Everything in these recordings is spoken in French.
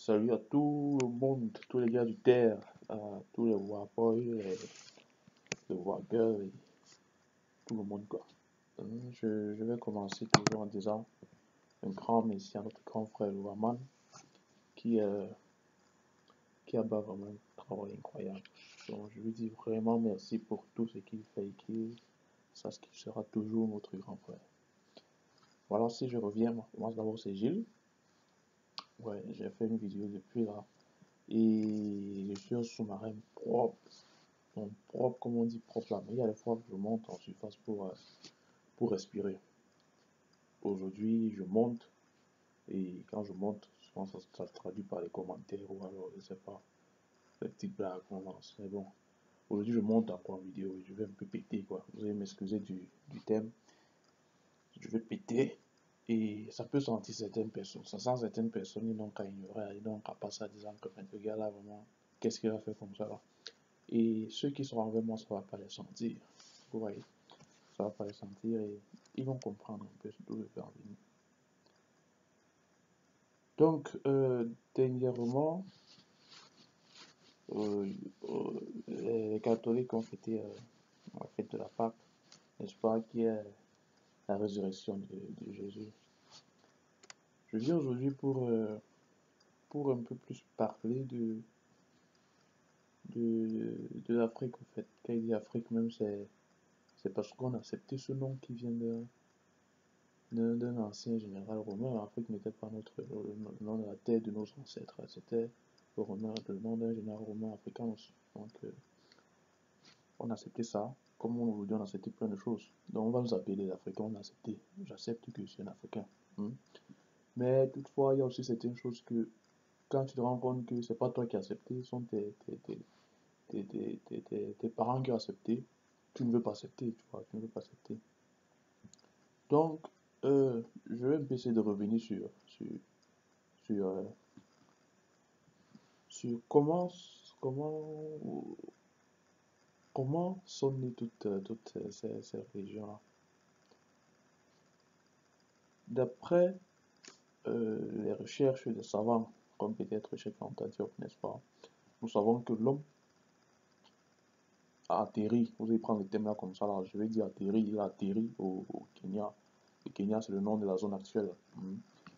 Salut à tout le monde, tous les gars du terre, à tous les Warboys, les Wargirls, et tout le monde quoi. Je vais commencer toujours en disant un grand merci à notre grand frère Warman qui, euh, qui a fait vraiment un travail incroyable. Donc je lui dis vraiment merci pour tout ce qu'il fait et qu'il sache qu'il sera toujours notre grand frère. Voilà, si je reviens, moi d'abord c'est Gilles. Ouais, j'ai fait une vidéo depuis là et je suis un sous-marin propre. Donc, propre, comme on dit propre là, mais il y a des fois que je monte en surface pour respirer. Aujourd'hui, je monte et quand je monte, souvent ça se traduit par les commentaires ou alors, je sais pas, les petites blagues qu'on lance. Mais bon, aujourd'hui, je monte encore en vidéo et je vais un peu péter quoi. Vous allez m'excuser du thème. Je vais péter et ça peut sentir certaines personnes. Ça sent certaines personnes, ils n'ont qu'à ignorer, ils n'ont qu'à passer à disant que ce gars là, vraiment, qu'est-ce qu'il a fait comme ça là. Et ceux qui sont avec moi, ça va pas les sentir. Vous voyez, ça va pas les sentir et ils vont comprendre un peu d'où je vais en venir. Donc, dernièrement, euh, les catholiques ont fêté la fête de la Pâque, n'est-ce pas, qui est la résurrection de Jésus. Je viens aujourd'hui pour un peu plus parler de l'Afrique, en fait. Quand il dit Afrique, même, c'est parce qu'on a accepté ce nom qui vient d'un ancien général romain. L'Afrique n'était pas le nom de la terre de nos ancêtres, c'était le nom d'un général romain africain. Donc, on a accepté ça, comme aujourd'hui on a accepté plein de choses. Donc, on va nous appeler les Africains, on a accepté. J'accepte que je suis un Africain. Mais toutefois, il y a aussi certaines choses que, quand tu te rends compte que c'est pas toi qui as accepté, ce sont tes parents qui ont accepté, tu ne veux pas accepter, tu vois, tu ne veux pas accepter. Donc, je vais essayer de revenir sur, sur comment sont nées toutes ces religions-là. D'après les recherches des savants, comme peut-être chez Anta Diop, n'est-ce pas, nous savons que l'homme a atterri, vous allez prendre le thème là comme ça, là, je vais dire atterri, il a atterri au Kenya. Le Kenya, c'est le nom de la zone actuelle.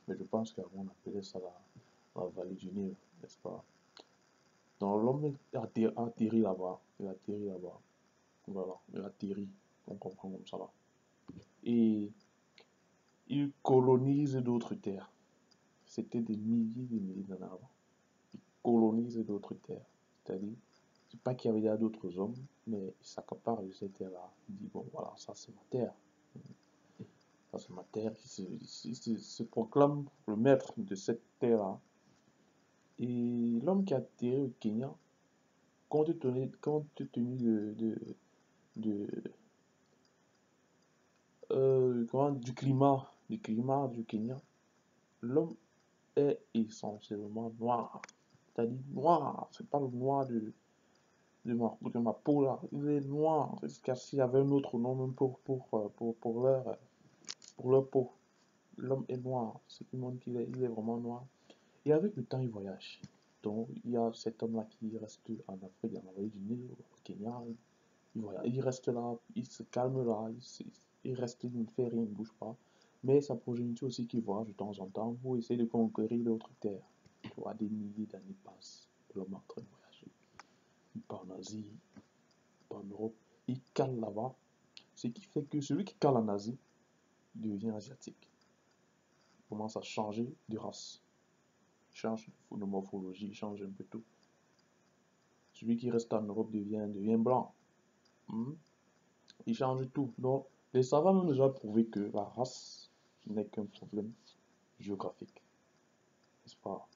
Mais je pense qu'avant, on appelait ça la vallée du Nil, n'est-ce pas? Donc l'homme a atterri là-bas, il a atterri là-bas. Voilà, il a atterri, on comprend comme ça là. Et il colonise d'autres terres. C'était des milliers d'années avant. Il colonise d'autres terres. C'est-à-dire, c'est pas qu'il y avait d'autres hommes, mais il s'accapare de cette terre-là. Il dit, bon voilà, ça c'est ma terre. Ça c'est ma terre. Il se proclame le maître de cette terre-là. Et l'homme qui a atterri au Kenya, compte tenu du climat du Kenya, l'homme est essentiellement noir. C'est-à-dire noir, c'est pas le noir de ma peau là, il est noir. C'est s'il y avait un autre nom même pour leur peau. L'homme est noir, ce qui montre qu'il est vraiment noir. Et avec le temps, il voyage. Donc, il y a cet homme-là qui reste en Afrique, dans la vallée du Nil, au Kenya. Il reste là, il se calme là, il reste, il ne fait rien, il ne bouge pas. Mais sa progéniture aussi qui voyage de temps en temps pour essayer de conquérir d'autres terres. Tu vois, des milliers d'années passent, l'homme est en train de voyager. Il part en Asie, il part en Europe, il cale là-bas. Ce qui fait que celui qui cale en Asie devient asiatique. Il commence à changer de race. Il change de morphologie, il change un peu tout. Celui qui reste en Europe devient blanc. Il change tout. Donc, les savants ont déjà prouvé que la race n'est qu'un problème géographique. N'est-ce pas?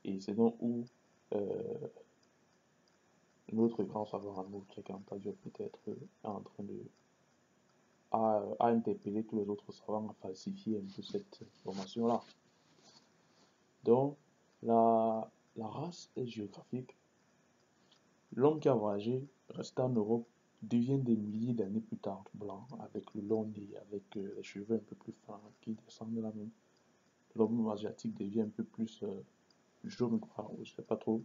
Et c'est donc où notre grand savant en nous, Cheikh Anta Diop, peut-être est en train de à interpeller tous les autres savants à falsifier un peu cette information-là. Donc, la race est géographique. L'homme qui a voyagé, resté en Europe, devient des milliers d'années plus tard blanc, avec le long nez, avec les cheveux un peu plus fins qui descendent de la main. L'homme asiatique devient un peu plus Je me crois, je sais pas trop.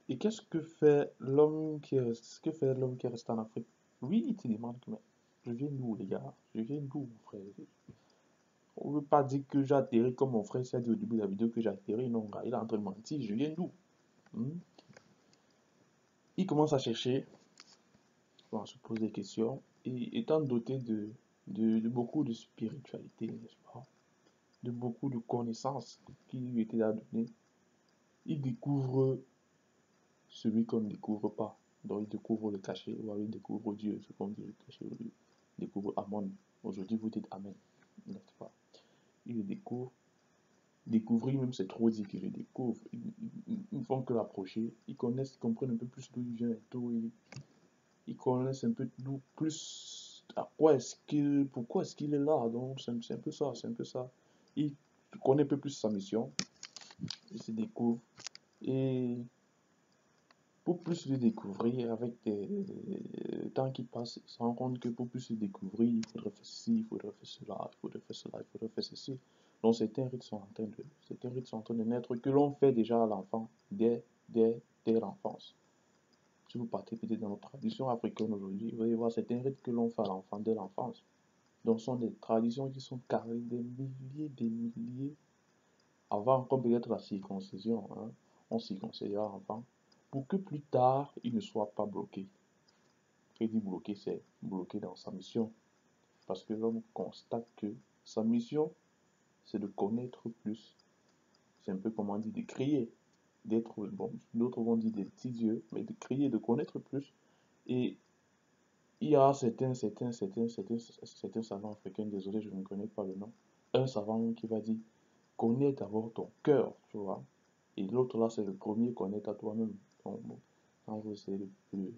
Et qu'est-ce que fait l'homme qui est, ce que fait l'homme qui reste en Afrique? Lui, il te demande que, mais je viens d'où, les gars? Je viens d'où, mon frère? On ne veut pas dire que j'ai atterri comme mon frère s'est dit au début de la vidéo que j'ai atterri. Non, gars, il est en train de mentir. Je viens d'où? Hmm? Il commence à chercher, on se pose des questions. Et étant doté de beaucoup de spiritualité, n'est-ce pas? De beaucoup de connaissances qui lui étaient données, il découvre celui qu'on ne découvre pas. Donc il découvre le cachet, ou alors il découvre Dieu, ce qu'on dit le cachet, il découvre Amon. Aujourd'hui, vous dites Amen, n'est-ce pas? Il le découvre. Découvrir même, c'est trop dit que je découvre. Ils ne font que l'approcher. Ils connaissent, ils comprennent un peu plus d'où il vient et tout. Ils connaissent un peu d'où plus à quoi est-ce qu'il, pourquoi est-ce qu'il est là. Donc c'est un peu ça, c'est un peu ça. Il connaît un peu plus sa mission. Il se découvre. Et pour plus le découvrir, avec le temps qui passe, il se rend compte que pour plus le découvrir, il faudrait faire ceci, il faudrait faire cela, il faudrait faire cela, il faudrait faire ceci. Donc certains rites sont en train de naître que l'on fait déjà à l'enfant, dès l'enfance. Si vous partez peut-être dans notre tradition africaine aujourd'hui, vous allez voir certains rites que l'on fait à l'enfant dès l'enfance. Donc ce sont des traditions qui sont carrées des milliers, avant encore peut-être la circoncision, hein. On circoncisera l'enfant pour que plus tard, il ne soit pas bloqué. Et dit bloqué, c'est bloqué dans sa mission. Parce que l'homme constate que sa mission, c'est de connaître plus. C'est un peu comme on dit de crier, d'être, bon, d'autres vont dire des petits dieux, mais de crier, de connaître plus. Et il y a certains savants africains, désolé, je ne connais pas le nom, un savant qui va dire, connais d'abord ton cœur, tu vois. Et l'autre là, c'est le premier, connaître à toi-même. Donc, bon, quand vous essayez de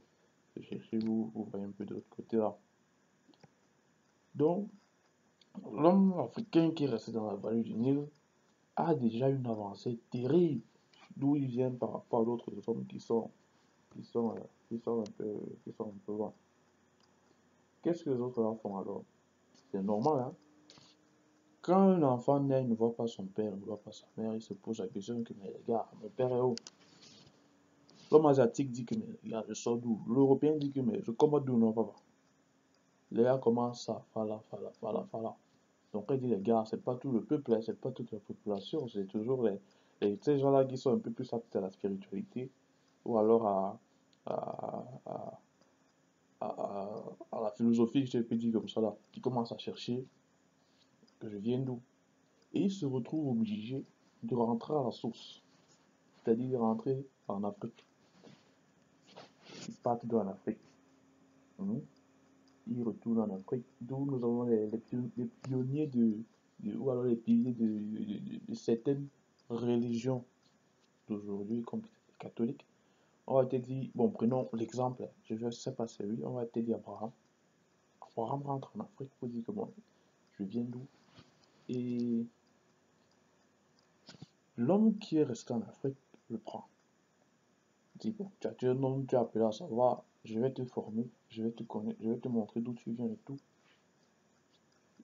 chercher, vous voyez un peu de l'autre côté là. Donc, l'homme africain qui reste dans la vallée du Nil a déjà une avancée terrible d'où il vient par rapport à d'autres hommes qui sont, qui sont un peu, qui sont un peu loin. Qu'est-ce que les autres là font alors? C'est normal, hein? Quand un enfant naît, il ne voit pas son père, il ne voit pas sa mère, il se pose la question que, mais les gars, mon père est où? L'homme asiatique dit que, mais regarde, je sors d'où? L'Européen dit que, mais je commande d'où, non, papa? Les gars commencent à fala. Donc, il dit, les gars, c'est pas tout le peuple, hein, c'est pas toute la population, c'est toujours ces gens-là qui sont un peu plus aptes à la spiritualité, ou alors à, à, à la philosophie, je peux dire comme ça, là, qui commencent à chercher que je viens d'où. Et ils se retrouvent obligés de rentrer à la source, c'est-à-dire de rentrer en Afrique. Ils partent en Afrique. Mhm. Ils retournent en Afrique, d'où nous avons les pionniers ou alors les piliers de certaines religions d'aujourd'hui, comme les catholiques. On va te dire, bon, prenons l'exemple, je ne sais pas c'est lui, on va te dire Abraham. Abraham rentre en Afrique pour dire que bon, je viens d'où? Et l'homme qui est resté en Afrique le prend. Il dit, bon, tu as un nom, tu as appelé à savoir, je vais te former, je vais te connaître, je vais te montrer d'où tu viens et tout.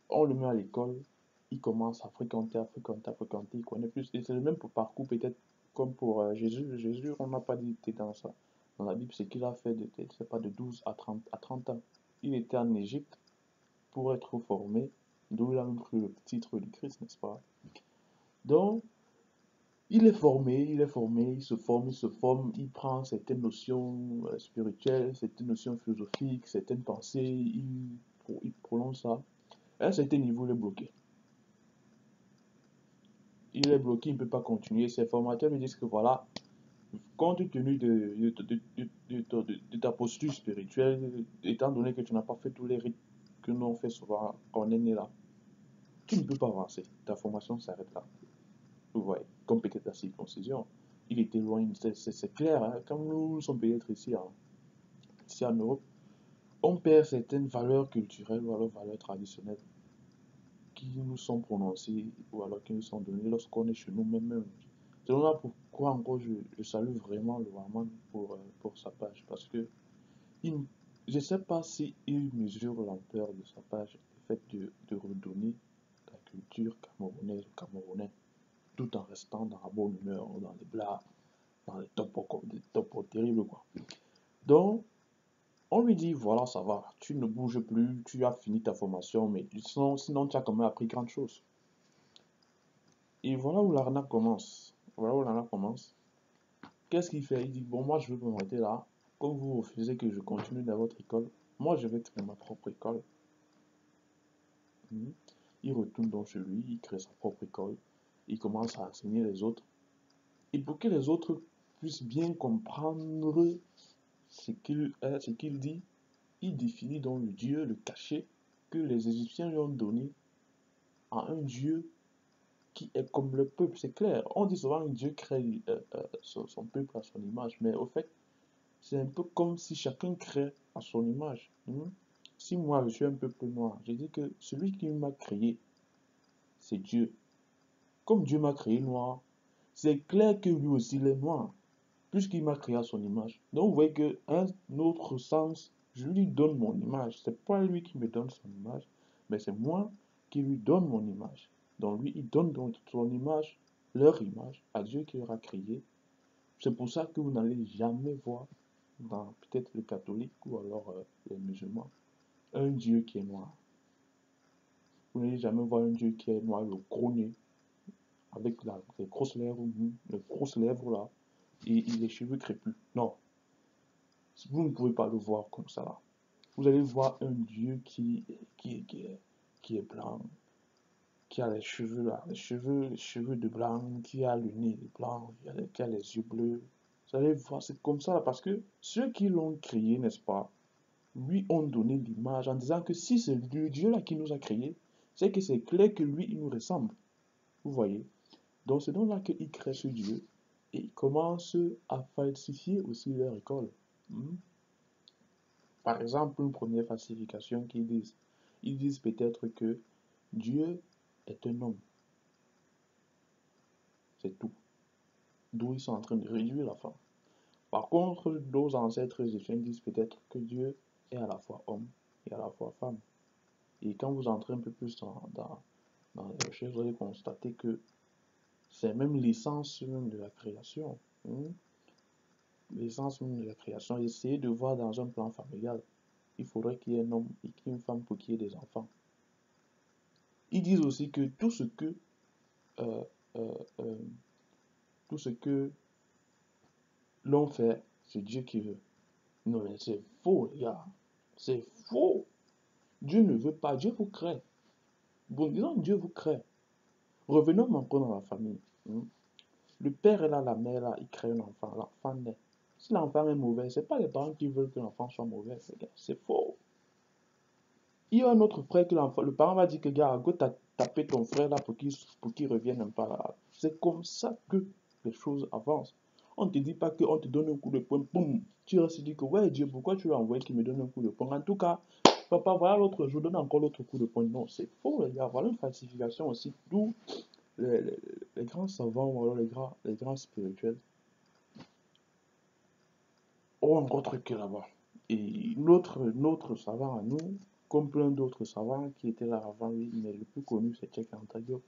On le met à l'école, il commence à fréquenter, il connaît plus. Et c'est le même parcours peut-être comme pour Jésus. Jésus, on n'a pas dit dans ça. Dans la Bible, c'est qu'il a fait c'est pas de 12 à 30 ans. Il était en Égypte pour être formé, d'où il a même pris le titre du Christ, n'est-ce pas? Donc, il se forme, il prend certaines notions spirituelles, certaines notions philosophiques, certaines pensées, il prolonge ça. À un certain niveau, il est bloqué. Il est bloqué, il ne peut pas continuer. Ses formateurs lui disent que voilà, compte tenu de ta posture spirituelle, étant donné que tu n'as pas fait tous les rites que nous on fait souvent quand on est né là, tu ne peux pas avancer. Ta formation s'arrête là. Vous voyez, comme peut-être la circoncision. Il était loin, c'est clair, hein, quand nous sommes peut-être ici en Europe, on perd certaines valeurs culturelles ou alors valeurs traditionnelles qui nous sont prononcées ou alors qui nous sont données lorsqu'on est chez nous-mêmes. C'est là pourquoi encore je salue vraiment le Warman pour sa page. Parce que je ne sais pas si il mesure l'ampleur de sa page, le fait de redonner la culture camerounaise ou camerounais. tout en restant dans la bonne humeur, dans les blagues, dans les topos terribles, quoi. Donc, on lui dit, voilà, ça va, tu ne bouges plus, tu as fini ta formation, mais sinon tu as quand même appris grand chose. Et voilà où l'arnaque commence. Voilà où l'arnaque commence. Qu'est-ce qu'il fait? Il dit, bon, moi, je veux m'arrêter là. Comme vous refusez que je continue dans votre école, moi, je vais créer ma propre école. Il retourne donc chez lui, il crée sa propre école. Il commence à enseigner les autres. Et pour que les autres puissent bien comprendre ce qu'il dit, il définit donc le Dieu, le cachet que les Égyptiens lui ont donné à un Dieu qui est comme le peuple. C'est clair, on dit souvent que Dieu crée son peuple à son image, mais au fait, c'est un peu comme si chacun crée à son image. Si moi, je suis un peuple noir, je dis que celui qui m'a créé, c'est Dieu. Comme Dieu m'a créé noir, c'est clair que lui aussi il est noir, puisqu'il m'a créé à son image. Donc vous voyez qu'un autre sens, je lui donne mon image. C'est pas lui qui me donne son image, mais c'est moi qui lui donne mon image. Donc lui, il donne donc son image, leur image, à Dieu qui leur a créé. C'est pour ça que vous n'allez jamais voir dans peut-être le catholique ou alors les musulmans, un Dieu qui est noir. Vous n'allez jamais voir un Dieu qui est noir, le gros nez, avec les grosses lèvres là, et les cheveux crépus. Non, vous ne pouvez pas le voir comme ça là. Vous allez voir un Dieu qui est blanc, qui a les cheveux là, les cheveux de blanc, qui a le nez blanc, qui a les yeux bleus. Vous allez voir, c'est comme ça là, parce que ceux qui l'ont créé, n'est-ce pas, lui ont donné l'image en disant que si c'est le Dieu là qui nous a créés, c'est que c'est clair que lui, il nous ressemble. Vous voyez? Donc c'est donc là qu'il crée ce Dieu et il commence à falsifier aussi leur école. Par exemple, une première falsification qu'ils disent. Ils disent peut-être que Dieu est un homme. C'est tout. D'où ils sont en train de réduire la femme. Par contre, nos ancêtres égyptiens disent peut-être que Dieu est à la fois homme et à la fois femme. Et quand vous entrez un peu plus dans les recherches, vous allez constater que c'est même l'essence même de la création. L'essence même de la création. Essayez de voir dans un plan familial. Il faudrait qu'il y ait un homme et qu'il y ait une femme pour qu'il y ait des enfants. Ils disent aussi que euh, euh, euh, tout ce que l'on fait, c'est Dieu qui veut. Non, mais c'est faux, les gars. C'est faux. Dieu ne veut pas. Dieu vous crée. Bon, disons, Dieu vous crée. Revenons encore dans la famille. Le père est là, la mère est là, il crée un enfant. L'enfant naît. Si l'enfant est mauvais, ce n'est pas les parents qui veulent que l'enfant soit mauvais. C'est faux. Il y a un autre frère que le parent va dire que, gars, go taper ton frère là pour qu'il revienne un peu là. C'est comme ça que les choses avancent. On ne te dit pas qu'on te donne un coup de poing, boum. Tu restes dit que, ouais, Dieu, pourquoi tu as envoyé qu'il me donne un coup de poing? En tout cas, papa, voilà l'autre jour, donne encore l'autre coup de poing. Non, c'est faux, les gars. Voilà une falsification aussi. D'où les grands savants, voilà, les grands spirituels ont un gros truc là-bas. Et notre savant à nous, comme plein d'autres savants qui étaient là avant lui, mais le plus connu c'est Cheikh Anta Diop,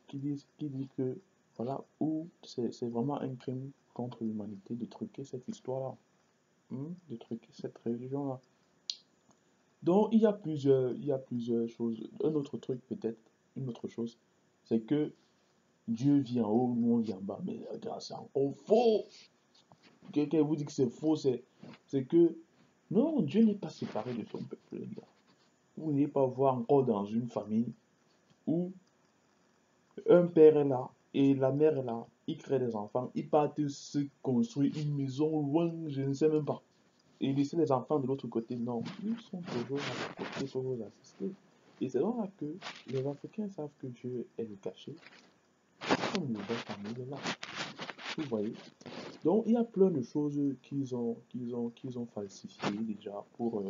qui dit que voilà où c'est vraiment un crime contre l'humanité de truquer cette histoire-là, de truquer cette religion-là. Donc il y a plusieurs choses. Un autre truc peut-être, une autre chose, c'est que Dieu vit en haut, nous on vit en bas. Mais regarde, c'est encore faux. Quelqu'un vous dit que c'est faux, c'est que non, Dieu n'est pas séparé de son peuple, les gars. Vous n'allez pas voir encore dans une famille où un père est là et la mère est là, ils créent des enfants, ils partent se construire une maison loin, je ne sais même pas. Et laisser les enfants de l'autre côté, non. Ils sont toujours à côté pour vous assister. Et c'est là que les Africains savent que Dieu est le cachet. Comme les autres familles là. Vous voyez? Donc il y a plein de choses qu'ils ont falsifiées déjà pour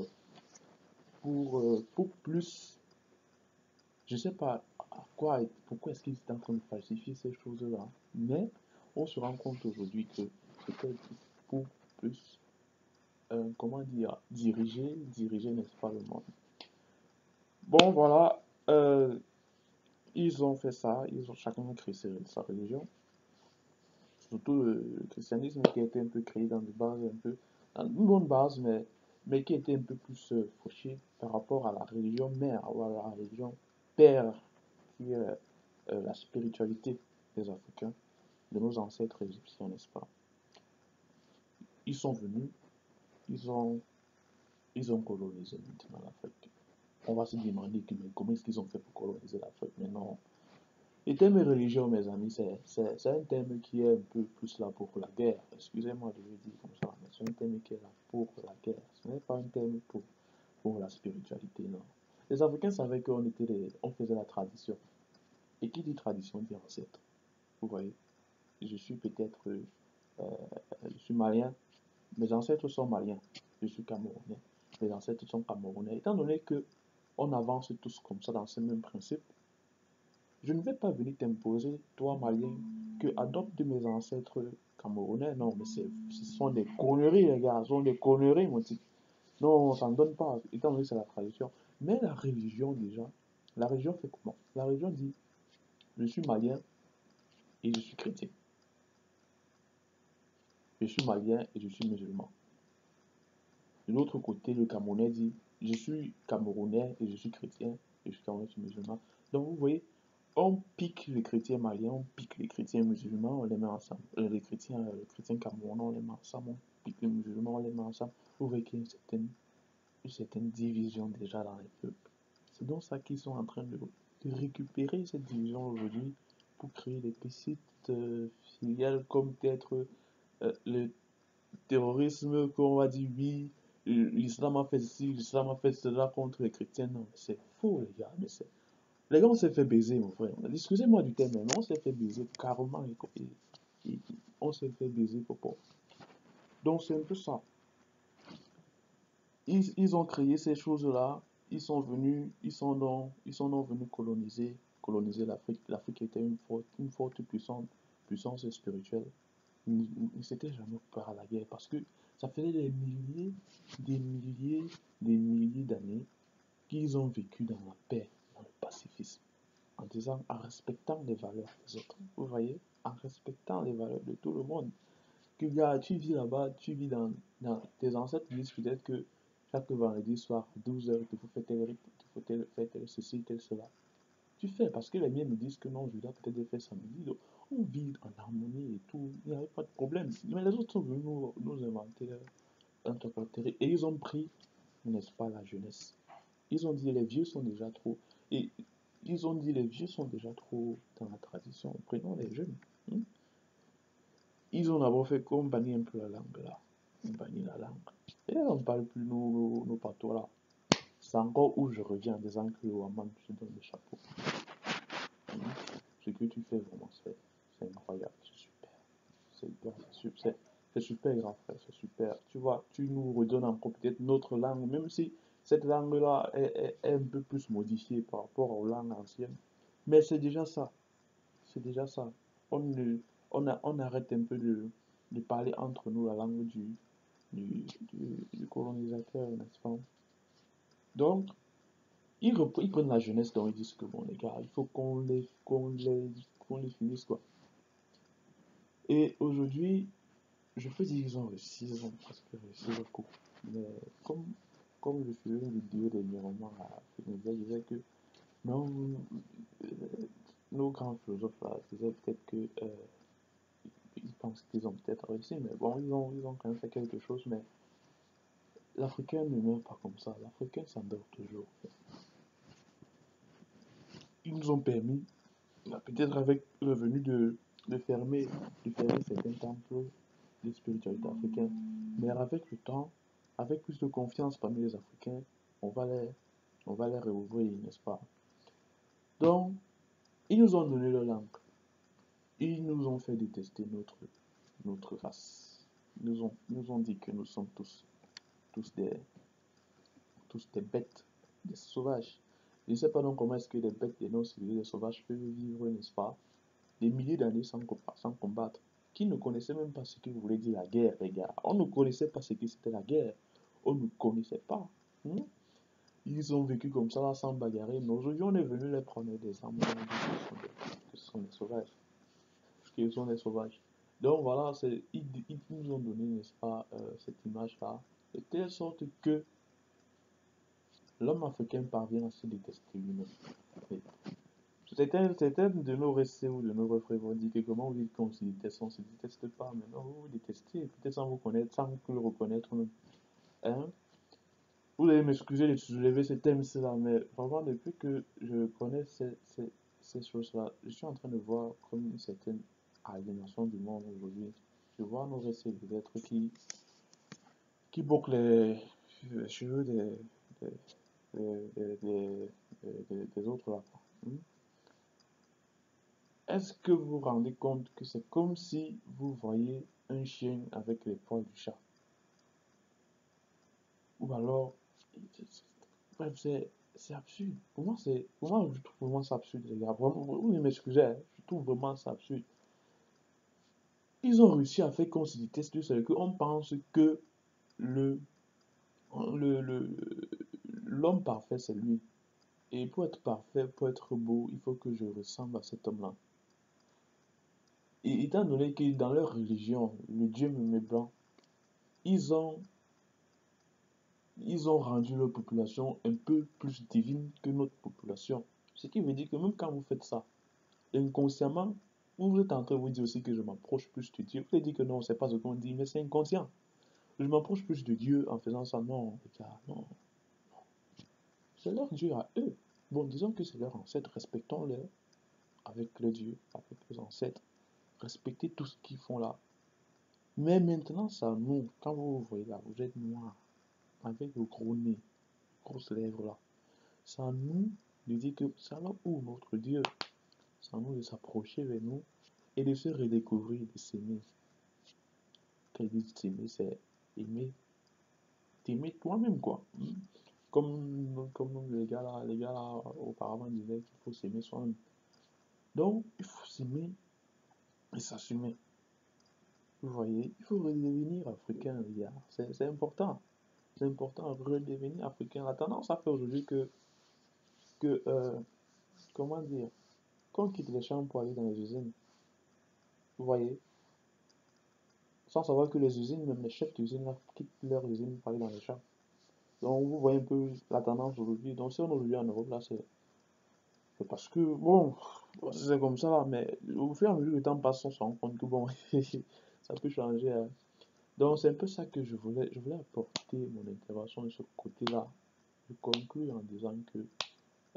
plus. Je ne sais pas pourquoi est-ce qu'ils étaient en train de falsifier ces choses-là, mais on se rend compte aujourd'hui que c'était pour plus, comment dire, diriger, n'est-ce pas, le monde. Bon, voilà, ils ont fait ça, ils ont chacun créé sa religion. Surtout le christianisme qui a été un peu créé dans des bases un peu, dans une bonne base, mais qui était un peu plus fauché par rapport à la religion mère ou à la religion père, qui est la spiritualité des Africains, de nos ancêtres égyptiens, n'est-ce pas? Ils sont venus, ils ont, ils ont colonisé maintenant l'Afrique. On va se demander mais comment est-ce qu'ils ont fait pour coloniser l'Afrique? Mais non. Le thème religion, mes amis, c'est un thème qui est un peu plus là pour la guerre. Excusez-moi de le dire comme ça, mais c'est un thème qui est là pour la guerre. Ce n'est pas un thème pour la spiritualité, non. Les Africains savaient on faisait la tradition. Et qui dit tradition dit ancêtre. Vous voyez, je suis peut-être, je suis malien. Mes ancêtres sont maliens. Je suis camerounais. Mes ancêtres sont camerounais. Étant donné que on avance tous comme ça dans ce même principe, je ne vais pas venir t'imposer, toi malien, que adopte mes ancêtres camerounais. Non, mais ce sont des conneries, les gars. Ce sont des conneries, mon type. Non, ça ne donne pas, étant donné que c'est la tradition. Mais la religion, déjà, la religion fait comment? La religion dit, je suis malien et je suis chrétien. Je suis malien et je suis musulman. De l'autre côté, le Camerounais dit, je suis camerounais et je suis chrétien, et je suis camerounais et je suis musulman. Donc, vous voyez, on pique les chrétiens maliens, on pique les chrétiens musulmans, on les met ensemble. Les chrétiens camerounais, on les met ensemble, on pique les musulmans, on les met ensemble. Vous voyez qu'il y a une certaine division déjà dans les peuples. C'est donc ça qu'ils sont en train de récupérer cette division aujourd'hui pour créer des petites filiales comme peut-être le terrorisme, qu'on va dire oui, l'islam a fait ceci, l'islam a fait cela contre les chrétiens. Non, c'est faux, les gars. Les gars, on s'est fait baiser, mon frère. Excusez-moi du terme, mais on s'est fait baiser carrément. On s'est fait baiser, popo. Donc, c'est un peu ça. Ils ont créé ces choses-là. Ils sont donc venus coloniser l'Afrique. L'Afrique était une forte puissance spirituelle. Ils ne s'étaient jamais préparés à la guerre parce que ça faisait des milliers, des milliers d'années qu'ils ont vécu dans la paix, dans le pacifisme, en disant, en respectant les valeurs des autres. Vous voyez, en respectant les valeurs de tout le monde. Que gars, tu vis là-bas, tu vis dans tes ancêtres disent peut-être que chaque vendredi soir, 12 heures, il faut faire tel rite, il faut faire tel ceci, tel cela. Tu fais parce que les miens me disent que non, je dois peut-être faire samedi. Donc, on vit en harmonie et tout, il n'y avait pas de problème. Mais les autres sont venus nous inventer un truc et ils ont pris, n'est-ce pas, la jeunesse. Ils ont dit les vieux sont déjà trop. Et ils ont dit les vieux sont déjà trop dans la tradition. Prenons les jeunes. Hein. Ils ont d'abord fait qu'on bannit un peu la langue là. On bannit la langue. Et on ne parle plus nos patois là. C'est encore où je reviens en disant que Ouaman, je te donne le chapeau. Ce que tu fais vraiment, c'est incroyable, c'est super. C'est super grave, frère, c'est super. Tu vois, tu nous redonnes encore peut-être notre langue, même si cette langue-là est un peu plus modifiée par rapport aux langues anciennes. Mais c'est déjà ça, c'est déjà ça. On, ne, on arrête un peu de parler entre nous la langue du colonisateur, n'est-ce pas? Donc, ils prennent la jeunesse, donc ils disent que bon, les gars, il faut qu'on les finisse, quoi. Et aujourd'hui, je peux dire qu'ils ont réussi, ils ont presque réussi le coup. Mais comme je faisais une vidéo dernièrement à Fénédia, je disais que non, euh, nos grands philosophes là disaient peut-être que ils pensent qu'ils ont peut-être réussi, mais bon, ils ont quand même fait quelque chose, mais l'Africain ne meurt pas comme ça, l'Africain s'endort toujours. Ils nous ont permis, peut-être avec le venu de fermer certains temples de spiritualité africaine, mais avec le temps, avec plus de confiance parmi les Africains, on va les, on va les réouvrir, n'est-ce pas? Donc, ils nous ont donné leur langue. Ils nous ont fait détester notre race. Nous ont dit que nous sommes tous des, tous des bêtes, des sauvages. Je ne sais pas donc comment est-ce que des bêtes, des non-civilisés, des sauvages peuvent vivre, n'est-ce pas, des milliers d'années sans combattre. Qui ne connaissait même pas ce que voulait dire la guerre, les gars. On ne connaissait pas ce que c'était la guerre. On ne connaissait pas. Hmm? Ils ont vécu comme ça sans bagarrer, mais aujourd'hui on est venu les prendre des armes, on a dit que ce sont des sauvages, qu'ils sont des sauvages. Donc voilà, ils nous ont donné, n'est-ce pas, cette image-là, de telle sorte que l'homme africain parvient à se détester lui-même. Et certains de nos récits ou de nos refrains vont dire que comment vous dites qu'on se déteste, on ne se déteste pas, mais non, vous vous détestez, peut-être sans vous connaître, sans vous le reconnaître même. Hein? Vous allez m'excuser de soulever ce thème-là, mais vraiment, depuis que je connais ces choses-là, je suis en train de voir comme une certaine aliénation du monde aujourd'hui. Je vois nos récits d'êtres qui bouclent les cheveux des, des, des, des autres là. Hmm? Est-ce que vous vous rendez compte que c'est comme si vous voyez un chien avec les poils du chat? Ou alors, bref, c'est absurde. Pour moi, je trouve vraiment ça absurde, les gars. Vraiment, vous m'excusez, hein, je trouve vraiment ça absurde. Ils ont réussi à faire qu'on se déteste, c'est qu'on pense que le, le, le- l'homme parfait, c'est lui. Et pour être parfait, pour être beau, il faut que je ressemble à cet homme-là. Et étant donné que dans leur religion, le Dieu me blanc, ils ont, ils ont rendu leur population un peu plus divine que notre population. Ce qui veut dire que même quand vous faites ça, inconsciemment, vous êtes en train de vous dire aussi que je m'approche plus de Dieu. Vous allez dire que non, c'est pas ce qu'on dit, mais c'est inconscient. Je m'approche plus de Dieu en faisant ça. Non, les gars, non. C'est leur Dieu à eux. Bon, disons que c'est leur ancêtre, respectons-les avec le Dieu, avec les ancêtres. Respectez tout ce qu'ils font là. Mais maintenant, ça nous, quand vous voyez là, vous êtes noir, avec le gros nez, grosses lèvres là. C'est à nous de dire que c'est là où notre Dieu. C'est à nous de s'approcher vers nous et de se redécouvrir, de s'aimer. Quand il dit s'aimer, c'est aimer, t'aimer toi-même quoi. Comme les gars là auparavant disaient qu'il faut s'aimer soi-même. Donc, il faut s'aimer et s'assumer. Vous voyez, il faut redevenir africain, les gars. C'est important. C'est important de redevenir africain. La tendance a fait aujourd'hui que comment dire, qu'on quitte les champs pour aller dans les usines. Vous voyez, sans savoir que les usines, même les chefs d'usine, là, quittent leurs usines pour aller dans les champs. Donc, vous voyez un peu la tendance aujourd'hui. Donc, si on est aujourd'hui en Europe, là, c'est parce que, bon, c'est comme ça, là, mais au fur et à mesure que le temps passe, on se rend compte que, bon, ça peut changer. Hein. Donc, c'est un peu ça que je voulais apporter mon intervention de ce côté-là. Je conclue en disant que,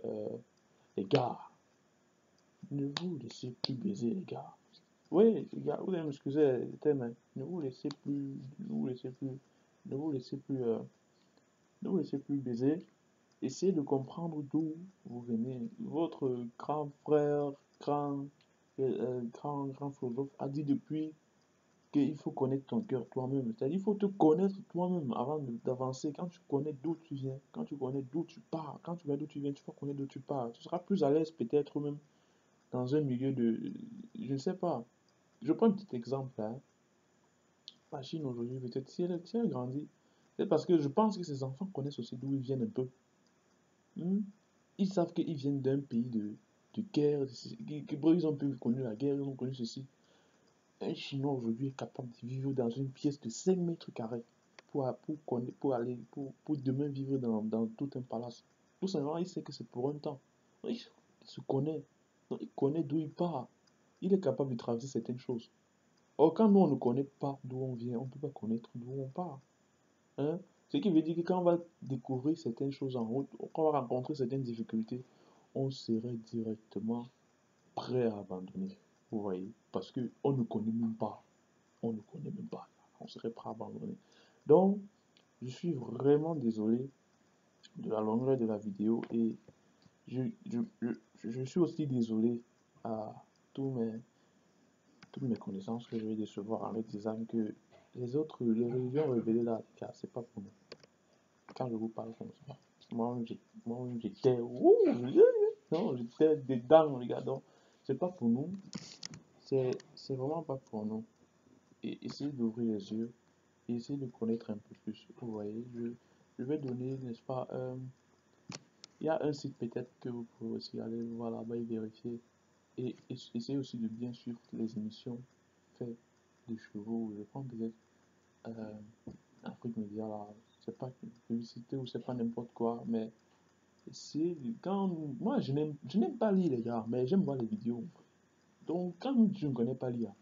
euh, les gars, ne vous laissez plus baiser, les gars. Oui, les gars, vous allez m'excuser, les thèmes, hein. Ne vous laissez plus, ne vous laissez plus, ne vous laissez plus, ne vous laissez plus baiser. Essayez de comprendre d'où vous venez. Votre grand frère, grand philosophe a dit depuis qu'il faut connaître ton cœur toi-même. C'est-à-dire qu'il faut te connaître toi-même avant d'avancer. Quand tu connais d'où tu viens, quand tu connais d'où tu pars, quand tu vois d'où tu viens, tu vas connaître d'où tu pars. Tu seras plus à l'aise peut-être même dans un milieu de... Je ne sais pas. Je prends un petit exemple. Hein. La Chine aujourd'hui, peut-être si elle grandit, c'est parce que je pense que ces enfants connaissent aussi d'où ils viennent un peu. Hmm. Ils savent qu'ils viennent d'un pays de guerre. Ils ont pu connu la guerre, ils ont connu ceci. Un Chinois aujourd'hui est capable de vivre dans une pièce de 5 mètres carrés pour demain vivre dans tout un palace. Tout simplement, il sait que c'est pour un temps. Il se connaît. Donc, il connaît d'où il part. Il est capable de traverser certaines choses. Or, quand nous, on ne connaît pas d'où on vient, on ne peut pas connaître d'où on part. Hein? Ce qui veut dire que quand on va découvrir certaines choses en route, quand on va rencontrer certaines difficultés, on serait directement prêt à abandonner. Vous voyez? Parce qu'on ne connaît même pas. On ne connaît même pas. On serait prêt à abandonner. Donc, je suis vraiment désolé de la longueur de la vidéo et je, je, je, je suis aussi désolé à tous mes, toutes mes connaissances que je vais décevoir en leur disant que les religions révélées là, c'est pas pour nous. Quand je vous parle comme ça, moi-même j'étais, non, j'étais dedans, regardons. C'est pas pour nous, c'est vraiment pas pour nous. Et essayez d'ouvrir les yeux, et essayez de connaître un peu plus. Vous voyez, je vais donner, n'est-ce pas, Il y a un site peut-être que vous pouvez aussi aller voir là-bas et vérifier. Et essayez aussi de bien suivre les émissions faites des chevaux. Je prends peut-être un truc média là, c'est pas une publicité ou c'est pas n'importe quoi, mais c'est quand moi je n'aime pas lire les gars, mais j'aime voir les vidéos. Donc quand je ne connais pas lire,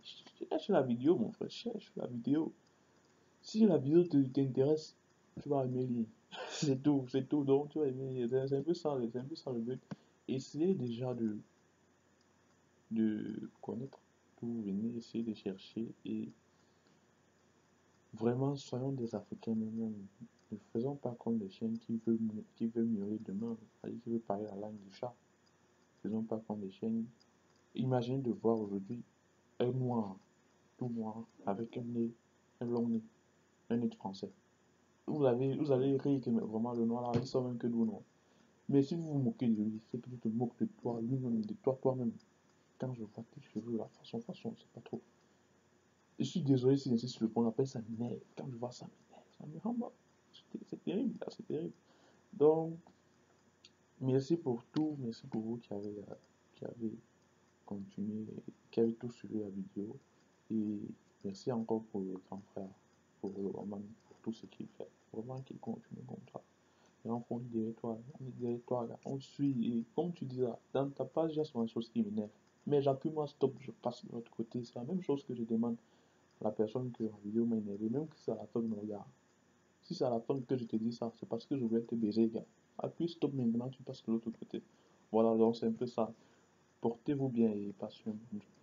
cherche la vidéo mon frère, cherche la vidéo. Si la vidéo t'intéresse, tu vas aimer lire. C'est tout. Donc tu vas aimer lire. C'est un peu ça le but. Essayez déjà de connaître tout, venez essayer de chercher et vraiment soyons des Africains nous-mêmes. Ne faisons pas comme des chiens qui veulent mourir demain, c'est-à-dire qui veulent parler la langue du chat. Ne faisons pas comme des chiens. Imaginez de voir aujourd'hui un noir, tout noir, avec un nez, un long nez, un nez de français. Vous allez rire que mais vraiment le noir là, il sort même que nous, non. Mais si vous vous moquez de lui, c'est que tu te moques de toi, lui-même, de toi, toi-même. Quand je vois tes cheveux, la façon, c'est pas trop. Je suis désolé si j'insiste sur le point, on appelle ça m'énerve. Quand je vois ça m'énerve, ça me rend mal. C'est terrible, là, c'est terrible. Donc, merci pour tout, merci pour vous qui avez continué, qui avez tout suivi la vidéo. Et merci encore pour le grand frère, pour le roman, pour tout ce qu'il fait. Vraiment qu'il continue comme ça. Et on est derrière toi, là. On suit. Et comme tu dis là, dans ta page, il y a souvent des choses qui m'énervent. Mais j'appuie moi, stop, je passe de l'autre côté. C'est la même chose que je demande à la personne que la vidéo m'a énervé, même que c'est à la fin de me regarde. Si c'est à la fin que je te dis ça, c'est parce que je voulais te baiser, gars. Appuie stop maintenant, tu passes de l'autre côté. Voilà, donc c'est un peu ça. Portez-vous bien et passez une bonne journée.